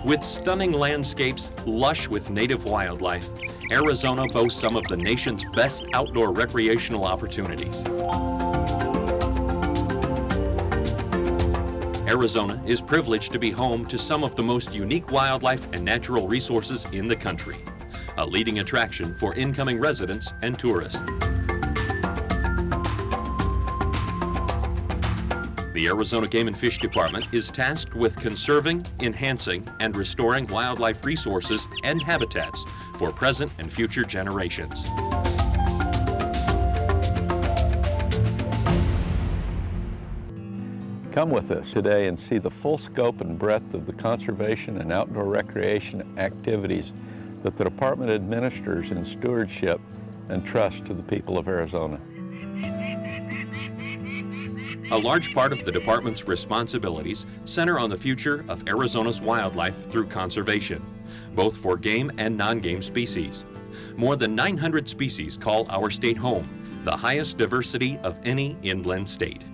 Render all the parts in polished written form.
With stunning landscapes, lush with native wildlife, Arizona boasts some of the nation's best outdoor recreational opportunities. Arizona is privileged to be home to some of the most unique wildlife and natural resources in the country, a leading attraction for incoming residents and tourists. The Arizona Game and Fish Department is tasked with conserving, enhancing, and restoring wildlife resources and habitats for present and future generations. Come with us today and see the full scope and breadth of the conservation and outdoor recreation activities that the department administers in stewardship and trust to the people of Arizona. A large part of the department's responsibilities center on the future of Arizona's wildlife through conservation, both for game and non-game species. More than 900 species call our state home, the highest diversity of any inland state.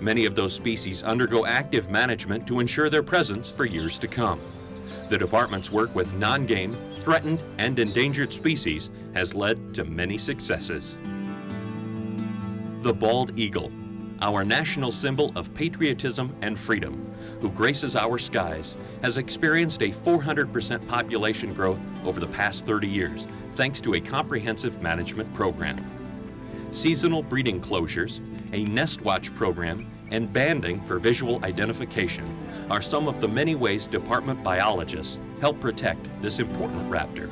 Many of those species undergo active management to ensure their presence for years to come. The department's work with non-game, threatened, and endangered species has led to many successes. The bald eagle, our national symbol of patriotism and freedom, who graces our skies, has experienced a 400% population growth over the past 30 years, thanks to a comprehensive management program. Seasonal breeding closures, a nest watch program, and banding for visual identification are some of the many ways department biologists help protect this important raptor.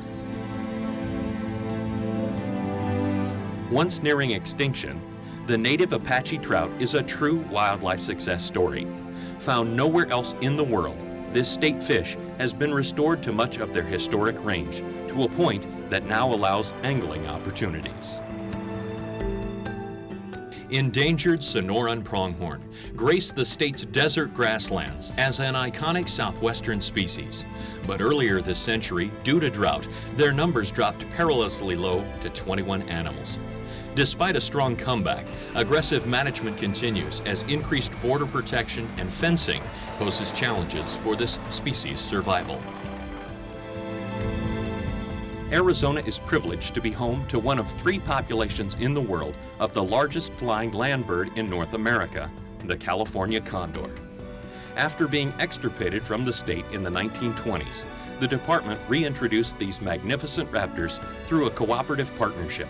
Once nearing extinction, the native Apache trout is a true wildlife success story. Found nowhere else in the world, this state fish has been restored to much of their historic range, to a point that now allows angling opportunities. Endangered Sonoran pronghorn grace the state's desert grasslands as an iconic southwestern species. But earlier this century, due to drought, their numbers dropped perilously low to 21 animals. Despite a strong comeback, aggressive management continues as increased border protection and fencing poses challenges for this species' survival. Arizona is privileged to be home to one of 3 populations in the world of the largest flying land bird in North America, the California condor. After being extirpated from the state in the 1920s, the department reintroduced these magnificent raptors through a cooperative partnership.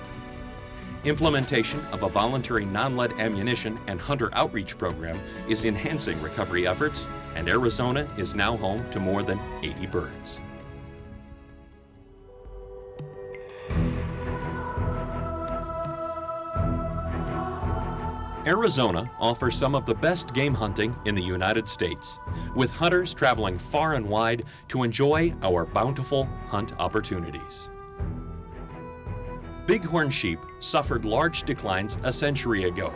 Implementation of a voluntary non-lead ammunition and hunter outreach program is enhancing recovery efforts, and Arizona is now home to more than 80 birds. Arizona offers some of the best game hunting in the United States, with hunters traveling far and wide to enjoy our bountiful hunt opportunities. Bighorn sheep suffered large declines a century ago,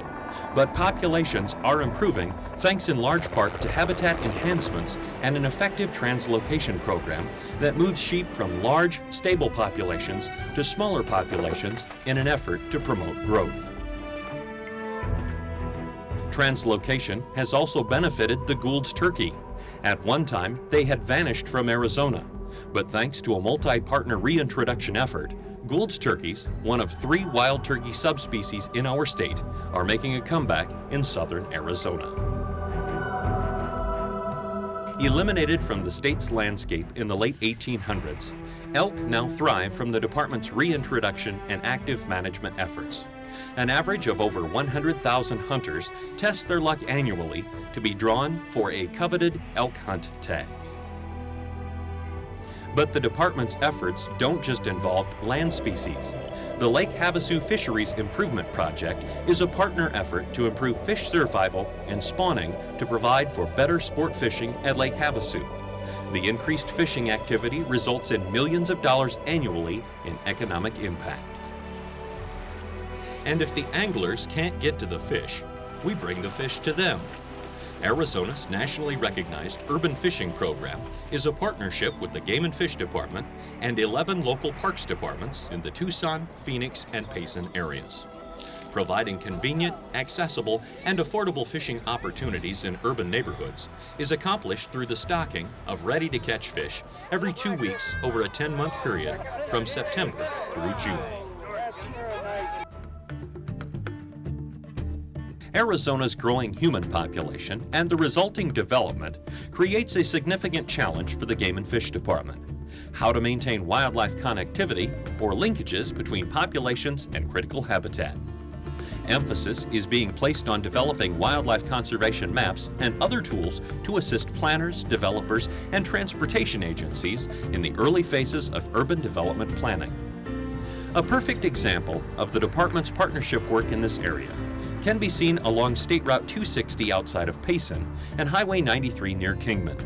but populations are improving thanks in large part to habitat enhancements and an effective translocation program that moves sheep from large, stable populations to smaller populations in an effort to promote growth. Translocation has also benefited the Gould's turkey. At one time, they had vanished from Arizona, but thanks to a multi-partner reintroduction effort, Gould's turkeys, one of 3 wild turkey subspecies in our state, are making a comeback in southern Arizona. Eliminated from the state's landscape in the late 1800s, elk now thrive from the department's reintroduction and active management efforts. An average of over 100,000 hunters test their luck annually to be drawn for a coveted elk hunt tag. But the department's efforts don't just involve land species. The Lake Havasu Fisheries Improvement Project is a partner effort to improve fish survival and spawning to provide for better sport fishing at Lake Havasu. The increased fishing activity results in millions of dollars annually in economic impact. And if the anglers can't get to the fish, we bring the fish to them. Arizona's nationally recognized urban fishing program is a partnership with the Game and Fish Department and 11 local parks departments in the Tucson, Phoenix, and Payson areas. Providing convenient, accessible, and affordable fishing opportunities in urban neighborhoods is accomplished through the stocking of ready-to-catch fish every 2 weeks over a 10-month period from September through June. Arizona's growing human population and the resulting development creates a significant challenge for the Game and Fish Department: how to maintain wildlife connectivity or linkages between populations and critical habitat. Emphasis is being placed on developing wildlife conservation maps and other tools to assist planners, developers, and transportation agencies in the early phases of urban development planning. A perfect example of the department's partnership work in this area can be seen along State Route 260 outside of Payson and Highway 93 near Kingman.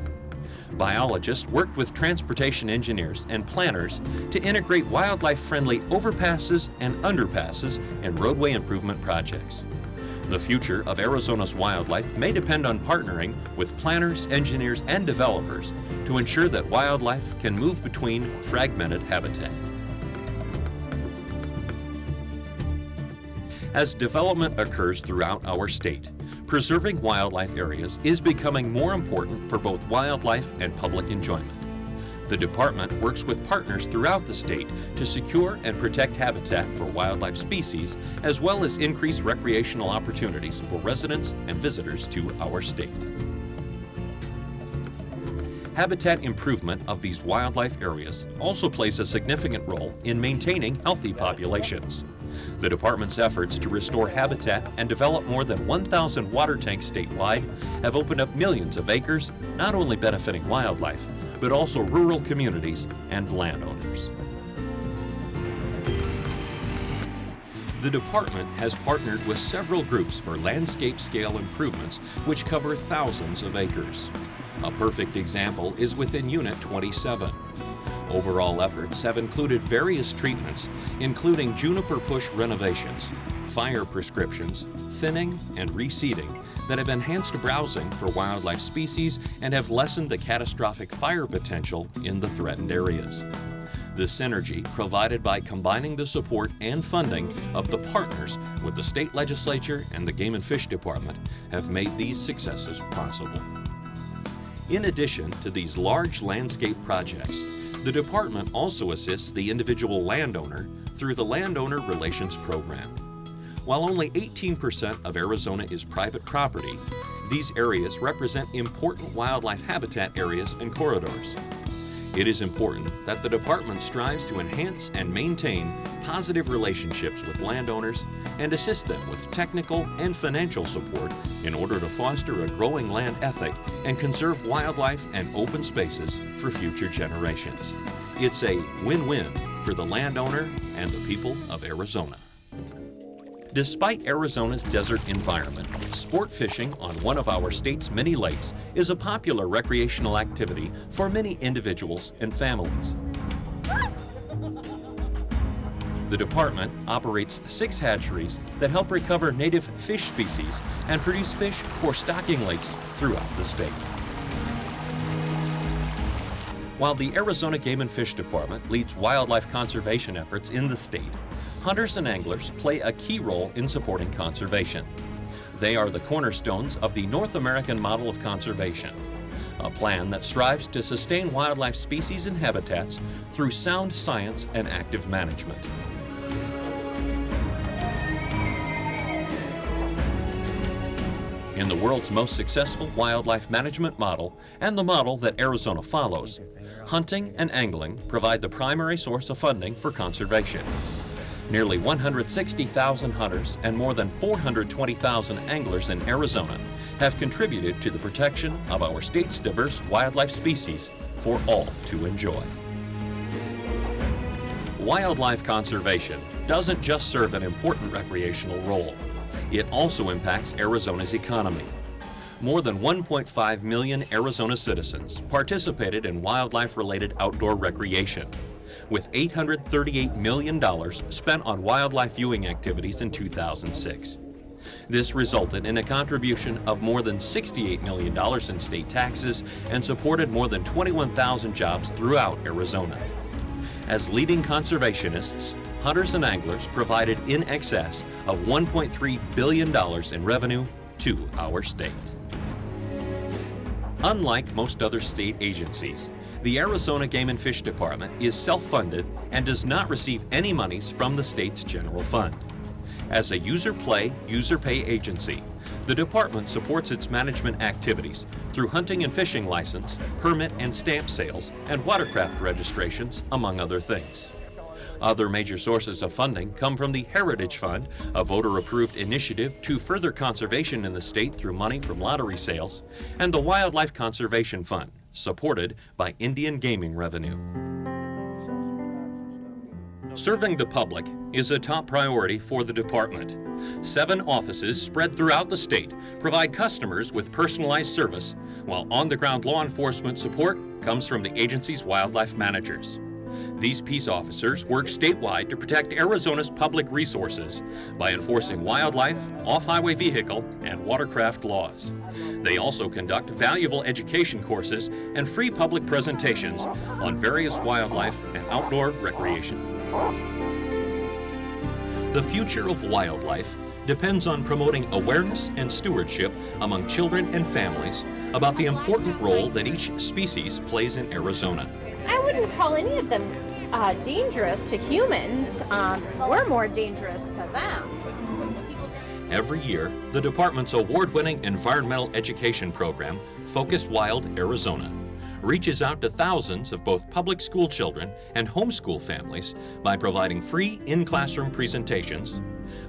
Biologists worked with transportation engineers and planners to integrate wildlife-friendly overpasses and underpasses in roadway improvement projects. The future of Arizona's wildlife may depend on partnering with planners, engineers, and developers to ensure that wildlife can move between fragmented habitat. As development occurs throughout our state, preserving wildlife areas is becoming more important for both wildlife and public enjoyment. The department works with partners throughout the state to secure and protect habitat for wildlife species, as well as increase recreational opportunities for residents and visitors to our state. Habitat improvement of these wildlife areas also plays a significant role in maintaining healthy populations. The department's efforts to restore habitat and develop more than 1,000 water tanks statewide have opened up millions of acres, not only benefiting wildlife, but also rural communities and landowners. The department has partnered with several groups for landscape scale improvements which cover thousands of acres. A perfect example is within Unit 27. Overall efforts have included various treatments, including juniper bush renovations, fire prescriptions, thinning, and reseeding that have enhanced browsing for wildlife species and have lessened the catastrophic fire potential in the threatened areas. The synergy provided by combining the support and funding of the partners with the state legislature and the Game and Fish Department have made these successes possible. In addition to these large landscape projects, the department also assists the individual landowner through the Landowner Relations Program. While only 18% of Arizona is private property, these areas represent important wildlife habitat areas and corridors. It is important that the department strives to enhance and maintain positive relationships with landowners and assist them with technical and financial support in order to foster a growing land ethic and conserve wildlife and open spaces for future generations. It's a win-win for the landowner and the people of Arizona. Despite Arizona's desert environment, sport fishing on one of our state's many lakes is a popular recreational activity for many individuals and families. The department operates 6 hatcheries that help recover native fish species and produce fish for stocking lakes throughout the state. While the Arizona Game and Fish Department leads wildlife conservation efforts in the state, hunters and anglers play a key role in supporting conservation. They are the cornerstones of the North American model of conservation, a plan that strives to sustain wildlife species and habitats through sound science and active management. In the world's most successful wildlife management model, and the model that Arizona follows, hunting and angling provide the primary source of funding for conservation. Nearly 160,000 hunters and more than 420,000 anglers in Arizona have contributed to the protection of our state's diverse wildlife species for all to enjoy. Wildlife conservation doesn't just serve an important recreational role. It also impacts Arizona's economy. More than 1.5 million Arizona citizens participated in wildlife-related outdoor recreation, with $838 million spent on wildlife viewing activities in 2006. This resulted in a contribution of more than $68 million in state taxes and supported more than 21,000 jobs throughout Arizona. As leading conservationists, hunters and anglers provided in excess of $1.3 billion in revenue to our state. Unlike most other state agencies, the Arizona Game and Fish Department is self-funded and does not receive any monies from the state's general fund. As a user-play, user-pay agency, the department supports its management activities through hunting and fishing license, permit and stamp sales, and watercraft registrations, among other things. Other major sources of funding come from the Heritage Fund, a voter-approved initiative to further conservation in the state through money from lottery sales, and the Wildlife Conservation Fund, supported by Indian gaming revenue. Serving the public is a top priority for the department. 7 offices spread throughout the state provide customers with personalized service, while on-the-ground law enforcement support comes from the agency's wildlife managers. These peace officers work statewide to protect Arizona's public resources by enforcing wildlife, off-highway vehicle, and watercraft laws. They also conduct valuable education courses and free public presentations on various wildlife and outdoor recreation. The future of wildlife depends on promoting awareness and stewardship among children and families about the important role that each species plays in Arizona. I wouldn't call any of them dangerous to humans. We're more dangerous to them. Every year, the department's award-winning environmental education program, Focus Wild Arizona, reaches out to thousands of both public school children and homeschool families by providing free in-classroom presentations,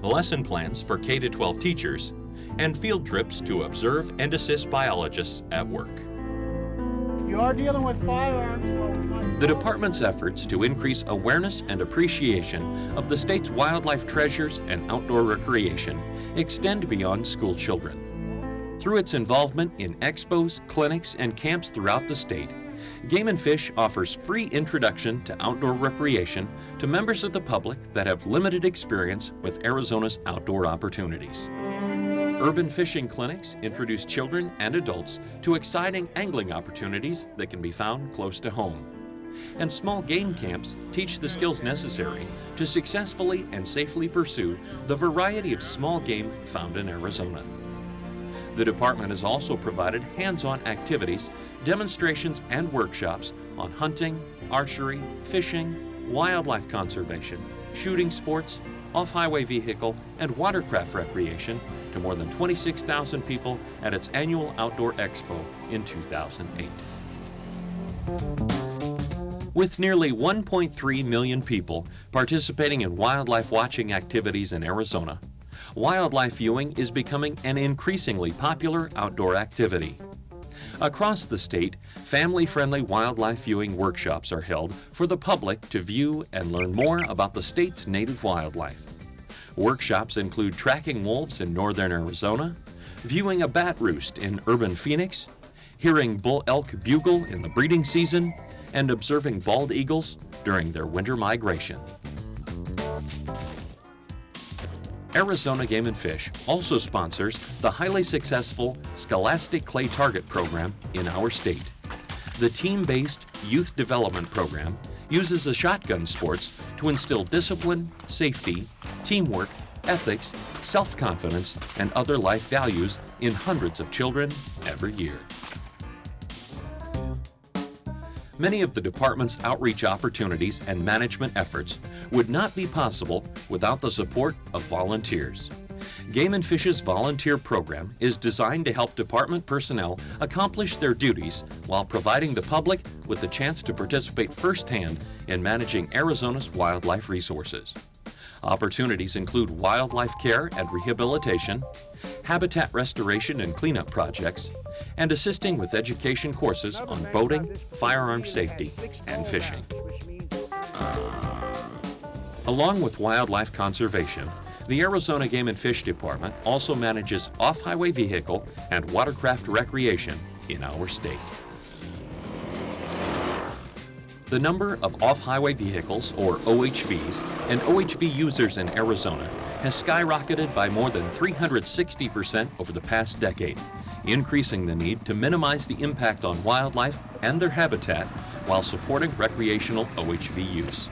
lesson plans for K-12 teachers, and field trips to observe and assist biologists at work. You are dealing with firearms, so... The department's efforts to increase awareness and appreciation of the state's wildlife treasures and outdoor recreation extend beyond school children. Through its involvement in expos, clinics, and camps throughout the state, Game and Fish offers free introduction to outdoor recreation to members of the public that have limited experience with Arizona's outdoor opportunities. Urban fishing clinics introduce children and adults to exciting angling opportunities that can be found close to home. And small game camps teach the skills necessary to successfully and safely pursue the variety of small game found in Arizona. The department has also provided hands-on activities, demonstrations, and workshops on hunting, archery, fishing, wildlife conservation, shooting sports, off-highway vehicle, and watercraft recreation to more than 26,000 people at its annual Outdoor Expo in 2008. With nearly 1.3 million people participating in wildlife watching activities in Arizona, wildlife viewing is becoming an increasingly popular outdoor activity. Across the state, family-friendly wildlife viewing workshops are held for the public to view and learn more about the state's native wildlife. Workshops include tracking wolves in northern Arizona, viewing a bat roost in urban Phoenix, hearing bull elk bugle in the breeding season, and observing bald eagles during their winter migration. Arizona Game and Fish also sponsors the highly successful Scholastic Clay Target program in our state. The team-based youth development program uses the shotgun sports to instill discipline, safety, teamwork, ethics, self-confidence, and other life values in hundreds of children every year. Many of the department's outreach opportunities and management efforts would not be possible without the support of volunteers. Game and Fish's volunteer program is designed to help department personnel accomplish their duties while providing the public with the chance to participate firsthand in managing Arizona's wildlife resources. Opportunities include wildlife care and rehabilitation, habitat restoration and cleanup projects, and assisting with education courses on boating, firearm safety, and fishing. Along with wildlife conservation, the Arizona Game and Fish Department also manages off-highway vehicle and watercraft recreation in our state. The number of off-highway vehicles, or OHVs, and OHV users in Arizona has skyrocketed by more than 360% over the past decade, increasing the need to minimize the impact on wildlife and their habitat while supporting recreational OHV use.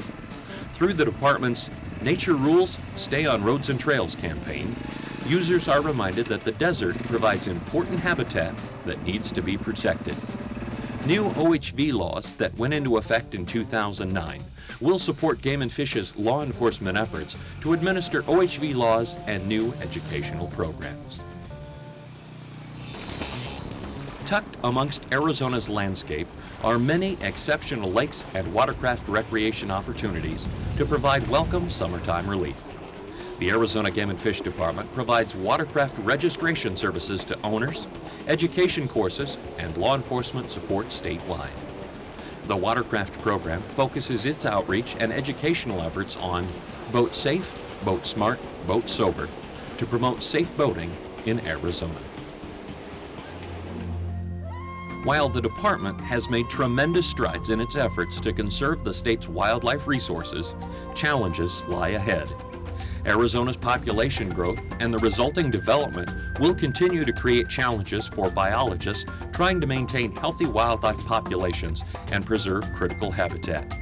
Through the department's Nature Rules, Stay on Roads and Trails campaign, users are reminded that the desert provides important habitat that needs to be protected. New OHV laws that went into effect in 2009 will support Game and Fish's law enforcement efforts to administer OHV laws and new educational programs. Tucked amongst Arizona's landscape are many exceptional lakes and watercraft recreation opportunities to provide welcome summertime relief. The Arizona Game and Fish Department provides watercraft registration services to owners, education courses, and law enforcement support statewide. The Watercraft program focuses its outreach and educational efforts on Boat Safe, Boat Smart, Boat Sober to promote safe boating in Arizona. While the department has made tremendous strides in its efforts to conserve the state's wildlife resources, challenges lie ahead. Arizona's population growth and the resulting development will continue to create challenges for biologists trying to maintain healthy wildlife populations and preserve critical habitat.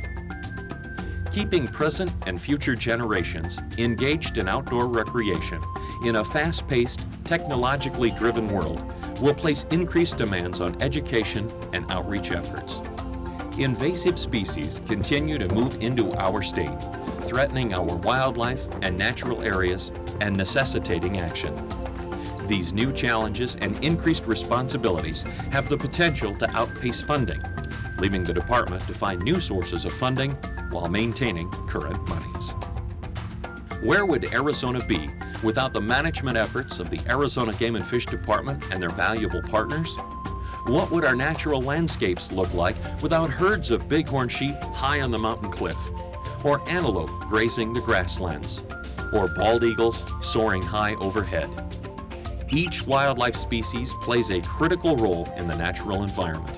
Keeping present and future generations engaged in outdoor recreation in a fast-paced, technologically driven world will place increased demands on education and outreach efforts. Invasive species continue to move into our state, threatening our wildlife and natural areas and necessitating action. These new challenges and increased responsibilities have the potential to outpace funding, leaving the department to find new sources of funding while maintaining current monies. Where would Arizona be without the management efforts of the Arizona Game and Fish Department and their valuable partners? What would our natural landscapes look like without herds of bighorn sheep high on the mountain cliff, or antelope grazing the grasslands, or bald eagles soaring high overhead? Each wildlife species plays a critical role in the natural environment.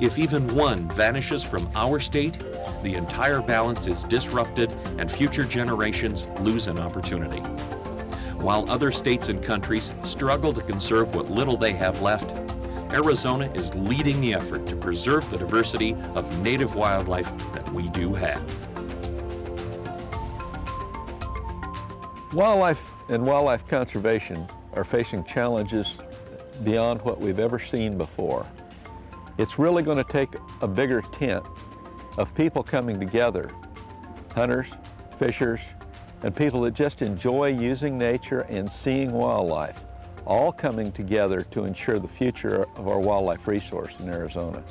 If even one vanishes from our state, the entire balance is disrupted and future generations lose an opportunity. While other states and countries struggle to conserve what little they have left, Arizona is leading the effort to preserve the diversity of native wildlife that we do have. Wildlife and wildlife conservation are facing challenges beyond what we've ever seen before. It's really going to take a bigger tent of people coming together, hunters, fishers, and people that just enjoy using nature and seeing wildlife, all coming together to ensure the future of our wildlife resource in Arizona.